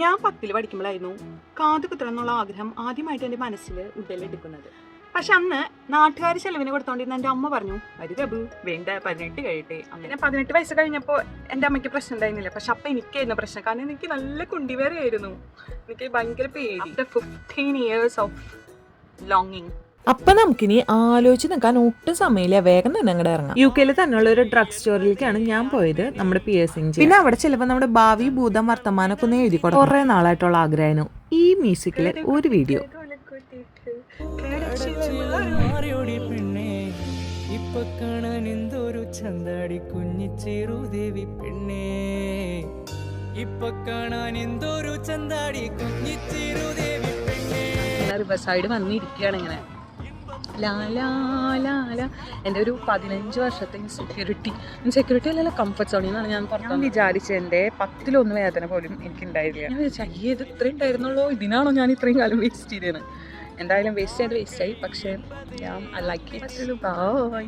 ഞാൻ 10ൽ പഠിക്കുമ്പോഴായിരുന്നു കാത് കുത്തണം എന്നുള്ള ആഗ്രഹം ആദ്യമായിട്ട് എൻ്റെ മനസ്സിൽ ഉടലെടുക്കുന്നത്. പക്ഷെ അന്ന് നാട്ടുകാർ ചെലവിന് കൊടുത്തോണ്ടിരുന്ന എൻ്റെ അമ്മ പറഞ്ഞു, വരിതബു വേണ്ട 18 കഴിയട്ടെ. അങ്ങനെ 18 വയസ്സ് കഴിഞ്ഞപ്പോൾ എൻ്റെ അമ്മയ്ക്ക് പ്രശ്നം ഉണ്ടായിരുന്നില്ല. പക്ഷെ അപ്പം എനിക്കായിരുന്നു പ്രശ്നം. കാരണം എനിക്ക് നല്ല കുണ്ടിവേറയായിരുന്നു. എനിക്ക് ഭയങ്കര പേടി. After 15 years of longing. അപ്പൊ നമുക്കിനി ആലോചിച്ച് നിൽക്കാൻ ഒട്ടും സമയമില്ല, വേഗം തന്നെ അങ്ങോട്ട് ഇറങ്ങാം. UK തന്നെയുള്ള ഒരു ഡ്രഗ് സ്റ്റോറിലേക്കാണ് ഞാൻ പോയത്, നമ്മുടെ പിയേഴ്സിംഗ്. പിന്നെ അവിടെ ചിലപ്പോൾ നമ്മുടെ ഭാവി ഭൂതം വർത്തമാനമൊക്കെ ഒന്ന് എഴുതി കൊടുക്കും. കുറെ നാളായിട്ടുള്ള ആഗ്രഹമായിരുന്നു ഈ മ്യൂസിക്കിലെ ഒരു വീഡിയോ. ഇപ്പൊ കാണാൻ എന്തൊരു ചന്താടി കുഞ്ഞിച്ചേരുദേവി പെണ്ണേ, ഇപ്പൊ കാണാൻ എന്തൊരു ചന്താടി കുഞ്ഞിച്ചേരുദേവി പെണ്ണേ. റിവർ സൈഡ് വന്നിരിക്കുകയാണ് ഇങ്ങനെ എൻ്റെ ഒരു 15 വർഷത്തെ സെക്യൂരിറ്റി അല്ലല്ലോ കംഫർട്ട് സോണിൽ നിന്നാണ് ഞാൻ വിചാരിച്ചത്. എൻ്റെ 10-1 വേദന പോലും എനിക്കുണ്ടായില്ല. ഞാൻ വിചാരിച്ചു അയ്യേ ഇത് ഇത്രയും ഉണ്ടായിരുന്നുള്ളൂ, ഇതിനാണോ ഞാൻ ഇത്രയും കാലം വേസ്റ്റ് ചെയ്തത്. എന്തായാലും വേസ്റ്റ് ആയി. പക്ഷേ ഞാൻ ഐ ലൈക്ക് ഇറ്റ്. ബൈ.